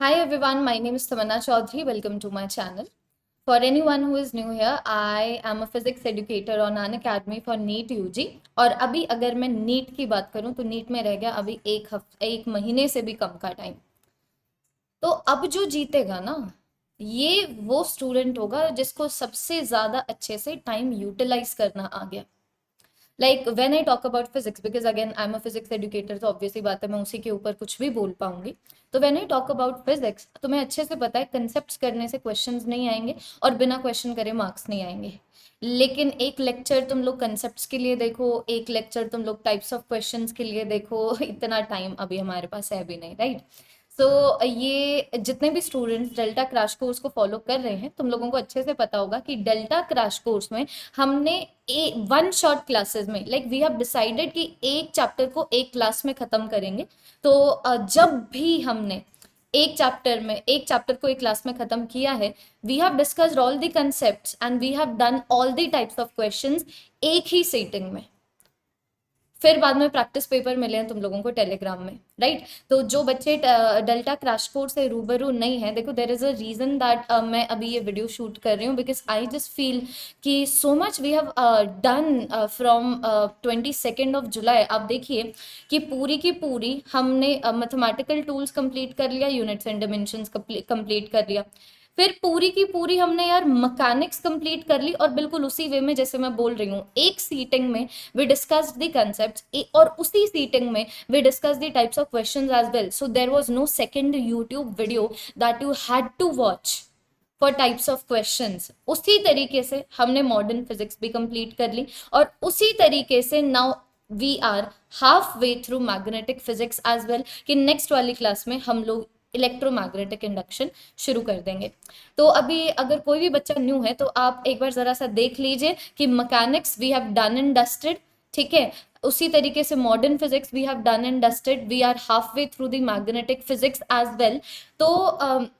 Hi everyone, my name is Tamanna Chaudhary. Welcome to my channel. For anyone who is new here, I am a physics educator on an academy for NEET UG. और अभी अगर मैं NEET की बात करूं तो NEET में रह गया अभी एक महीने से भी कम का टाइम। तो अब जो जीतेगा ना, ये वो स्टूडेंट होगा जिसको सबसे ज्यादा अच्छे से टाइम यूटिलाइज करना आ गया। Like when I talk about physics, because again I am a physics educator, तो ऑब्वियसली बात है मैं उसी के ऊपर कुछ भी बोल पाऊंगी। तो when I talk about physics, तुम्हें अच्छे से पता है कंसेप्ट करने से क्वेश्चंस नहीं आएंगे और बिना क्वेश्चन करे मार्क्स नहीं आएंगे। लेकिन एक लेक्चर तुम लोग कंसेप्ट के लिए देखो, एक लेक्चर तुम लोग टाइप्स ऑफ क्वेश्चंस के लिए देखो, इतना टाइम अभी हमारे पास है भी नहीं, राइट? सो ये जितने भी स्टूडेंट्स डेल्टा क्रैश कोर्स को फॉलो कर रहे हैं, तुम लोगों को अच्छे से पता होगा कि डेल्टा क्रैश कोर्स में हमने वन शॉट क्लासेस में, लाइक वी हैव डिसाइडेड कि एक चैप्टर को एक क्लास में खत्म करेंगे। तो जब भी हमने एक चैप्टर को एक क्लास में खत्म किया है, we have discussed all the concepts and we have done all the types of questions एक ही सीटिंग में। फिर बाद में प्रैक्टिस पेपर मिले हैं तुम लोगों को टेलीग्राम में, राइट? तो जो बच्चे डेल्टा क्रैश कोर्स से रूबरू नहीं है, देखो there is a reason that मैं अभी ये वीडियो शूट कर रही हूँ, बिकॉज आई जस्ट फील कि so much we have done from 22 July. आप देखिए कि पूरी की पूरी हमने मैथमेटिकल टूल्स कंप्लीट कर लिया, यूनिट्स एंड डिमेंशंस कंप्लीट कर लिया। फिर पूरी की पूरी हमने यार मैकेनिक्स कंप्लीट कर ली, और बिल्कुल उसी वे में जैसे मैं बोल रही हूँ, एक सीटिंग में we discussed the concepts, और उसी सीटिंग में we discussed the types of questions as well, so there was no second YouTube video that you had to watch for types of questions। उसी तरीके से हमने मॉडर्न फिजिक्स भी complete कर ली, और उसी तरीके से now we are half way through magnetic physics as well, कि नेक्स्ट वाली क्लास में हम लोग इलेक्ट्रोमैग्नेटिक इंडक्शन शुरू कर देंगे। तो अभी अगर कोई भी बच्चा न्यू है तो आप एक बार जरा सा देख लीजिए कि mechanics we have done and dusted, ठीक है? उसी तरीके से modern physics we have done and dusted, we are half way through the magnetic physics as well. तो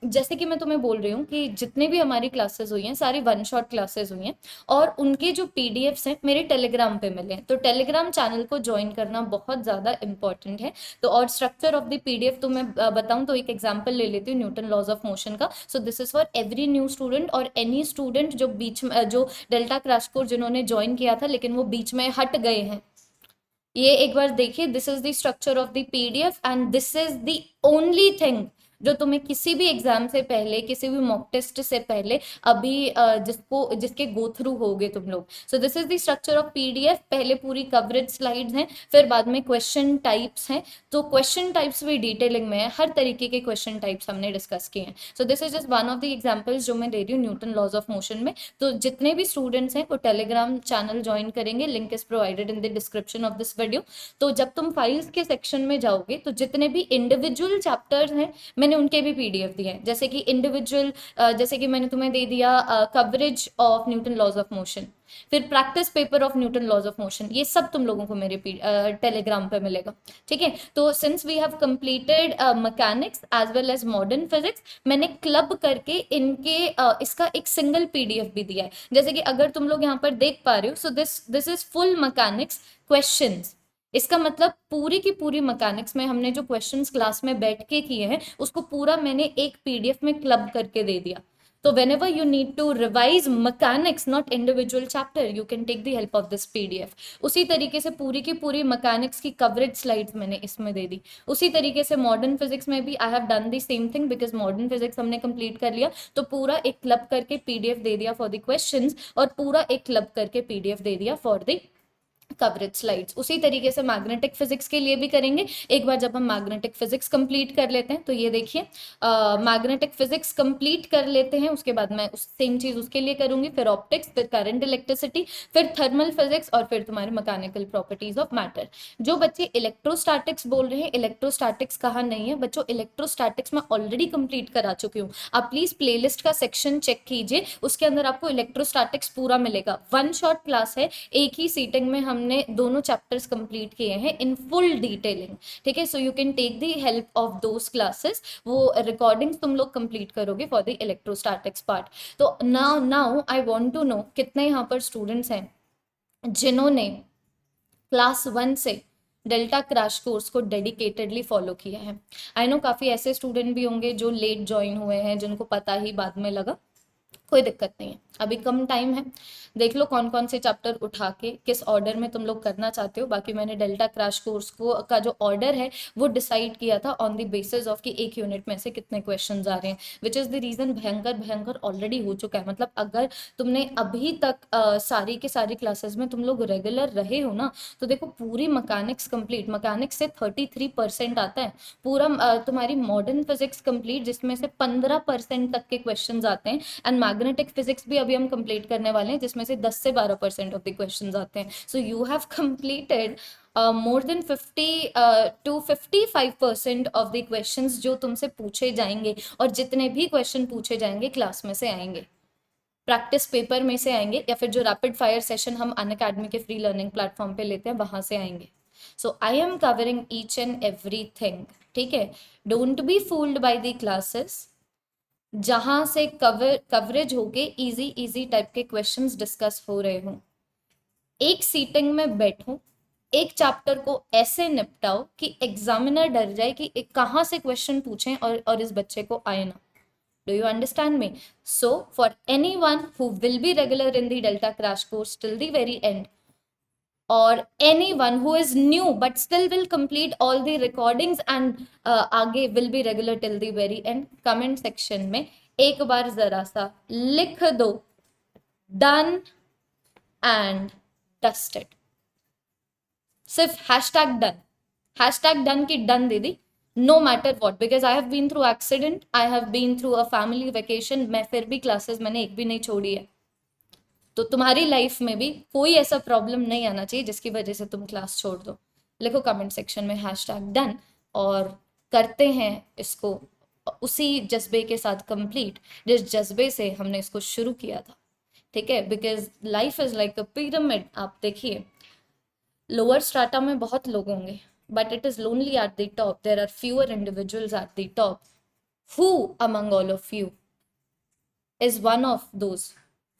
जैसे कि मैं तुम्हें बोल रही हूँ कि जितने भी हमारी क्लासेस हुई हैं सारी वन शॉट क्लासेस हुई हैं, और उनके जो पीडीएफ्स हैं मेरे टेलीग्राम पे मिले हैं। तो टेलीग्राम चैनल को ज्वाइन करना बहुत ज़्यादा इंपॉर्टेंट है। तो और स्ट्रक्चर ऑफ द पीडीएफ तो मैं बताऊं तो एक एग्जांपल ले लेती हूँ न्यूटन लॉज ऑफ मोशन का। So this is for every new student और एनी स्टूडेंट जो बीच में जो डेल्टा क्रैश कोर्स जिन्होंने ज्वाइन किया था लेकिन वो बीच में हट गए हैं, ये एक बार देखिए। This is the structure of the PDF and this is the only thing जो तुम्हें किसी भी एग्जाम से पहले, किसी भी मॉक टेस्ट से पहले अभी जिसके गो थ्रू होगे तुम लोग। So this is the structure of PDF. पहले पूरी कवरेज स्लाइड्स हैं, फिर बाद में क्वेश्चन टाइप्स हैं। तो क्वेश्चन टाइप्स भी डिटेलिंग में है, हर तरीके के क्वेश्चन टाइप्स हमने डिस्कस किए हैं। So this is just one of the examples जो मैं दे रही हूँ न्यूटन लॉज ऑफ मोशन में। तो जितने भी स्टूडेंट्स हैं वो टेलीग्राम चैनल ज्वाइन करेंगे, link is provided in the description of this video. तो जब तुम फाइल्स के सेक्शन में जाओगे तो जितने भी इंडिविजुअल चैप्टर्स हैं मैंने उनके भी पीडीएफ दिए हैं, जैसे कि इंडिविजुअल, जैसे कि मैंने तुम्हें दे दिया coverage of Newton laws of motion, फिर practice paper of Newton laws of motion, ये सब तुम लोगों को मेरे टेलीग्राम पे मिलेगा, ठीक है? तो since we have completed mechanics as well as modern physics, मैंने क्लब करके इनके इसका एक सिंगल पीडीएफ भी दिया है। जैसे कि अगर तुम लोग यहाँ पर देख पा रहे हो, so this is full mechanics questions. इसका मतलब पूरी की पूरी मैकेनिक्स में हमने जो क्वेश्चंस क्लास में बैठ के किए हैं उसको पूरा मैंने एक पीडीएफ में क्लब करके दे दिया। तो whenever you need to revise mechanics, not individual chapter, you can take the help of this pdf। उसी तरीके से पूरी की पूरी मैकेनिक्स की कवरेज स्लाइड्स मैंने इसमें दे दी। उसी तरीके से मॉडर्न फिजिक्स में भी I have done the same thing, because modern physics हमने कंप्लीट कर लिया तो पूरा एक क्लब करके पीडीएफ दे दिया फॉर द क्वेश्चंस, और पूरा एक क्लब करके पीडीएफ दे दिया फॉर द कवरेज स्लाइड्स। उसी तरीके से मैग्नेटिक फिजिक्स के लिए भी करेंगे। एक बार जब हम मैग्नेटिक फिजिक्स कंप्लीट कर लेते हैं तो ये देखिए, मैग्नेटिक फिजिक्स कंप्लीट कर लेते हैं, उसके बाद मैं उस सेम चीज उसके लिए करूंगी, फिर ऑप्टिक्स, फिर करंट इलेक्ट्रिसिटी, फिर थर्मल फिजिक्स, और फिर तुम्हारे मैकेनिकल प्रॉपर्टीज ऑफ मैटर। जो बच्चे इलेक्ट्रोस्टैटिक्स बोल रहे हैं, इलेक्ट्रोस्टैटिक्स कहाँ नहीं है बच्चों, इलेक्ट्रोस्टैटिक्स मैं ऑलरेडी कंप्लीट करा चुकी हूँ। आप प्लीज प्लेलिस्ट का सेक्शन चेक कीजिए, उसके अंदर आपको इलेक्ट्रोस्टैटिक्स पूरा मिलेगा। वन शॉट क्लास है, एक ही सीटिंग में हमने दोनों चैप्टर्स कंप्लीट किए हैं इन फुल डिटेलिंग, ठीक है? So you can take the help of those classes, वो रिकॉर्डिंग्स तुम लोग कंप्लीट करोगे फॉर द इलेक्ट्रोस्टैटिक्स पार्ट। तो now I want to know कितने यहाँ पर स्टूडेंट्स हैं जिन्होंने क्लास 1 से डेल्टा क्रैश कोर्स को डेडिकेटेडली फॉलो किया है। आई नो काफ़ी ऐसे स्टूडेंट भी होंगे जो लेट ज्वाइन हुए हैं, जिनको पता ही बाद में लगा, कोई दिक्कत नहीं है, अभी कम टाइम है। देख लो कौन कौन से चैप्टर उठा के किस ऑर्डर में तुम लोग करना चाहते हो। बाकी मैंने डेल्टा क्रैश कोर्स को का जो ऑर्डर है वो डिसाइड किया था ऑन द बेसिस ऑफ कि एक यूनिट में से कितने क्वेश्चंस आ रहे हैं, विच इज़ द रीज़न भयंकर भयंकर ऑलरेडी हो चुका है। मतलब अगर तुमने अभी तक सारी की सारी क्लासेस में तुम लोग रेगुलर रहे हो ना, तो देखो पूरी मैकेनिक्स कंप्लीट, मैकेनिक्स से 33% आता है, पूरा तुम्हारी मॉडर्न फिजिक्स कंप्लीट जिसमें से 15% तक के क्वेश्चंस आते हैं, एंड मैग्नेटिक फिजिक्स भी अभी हम कंप्लीट करने वाले हैं जिसमें से 10 से 12% ऑफ द क्वेश्चंस आते हैं। So you have completed more than 50 to 55% of the questions जो तुमसे पूछे जाएंगे, और जितने भी क्वेश्चन पूछे जाएंगे क्लास में से आएंगे, प्रैक्टिस पेपर में से आएंगे, या फिर जो रैपिड फायर सेशन हम अनअकैडमी के फ्री लर्निंग प्लेटफॉर्म पे लेते हैं वहां से आएंगे। So I am covering each and everything, ठीक है। Don't be fooled by the classes, जहां से कवरेज होके इजी इजी टाइप के क्वेश्चंस डिस्कस हो रहे हो। एक सीटिंग में बैठो, एक चैप्टर को ऐसे निपटाओ कि एग्जामिनर डर जाए कि कहाँ से क्वेश्चन पूछें और इस बच्चे को आए ना। Do you understand me? So, for anyone who will be regular in the Delta Crash course till the very end, or anyone who is new but still will complete all the recordings and आगे will be regular till the very end, comment section में एक बार जरा सा लिख दो done and dusted, सिर्फ hashtag done की done दे दी, no matter what, because I have been through accident, I have been through a family vacation, मैं फिर भी क्लासेस मैंने एक भी नहीं छोड़ी है। तो तुम्हारी लाइफ में भी कोई ऐसा प्रॉब्लम नहीं आना चाहिए जिसकी वजह से तुम क्लास छोड़ दो। लिखो कमेंट सेक्शन में हैशटैग डन, और करते हैं इसको उसी जज्बे के साथ कंप्लीट जिस जज्बे से हमने इसको शुरू किया था, ठीक है। Because life is like a pyramid. आप देखिए लोअर स्ट्राटा में बहुत लोग होंगे, but it is lonely at the top. There are fewer individuals at the top. Who among all of you is one of those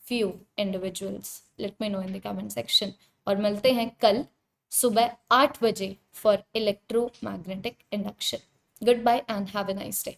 few individuals? Let me know in the comment section. और मिलते हैं कल सुबह 8 बजे for electromagnetic induction. Goodbye and have a nice day.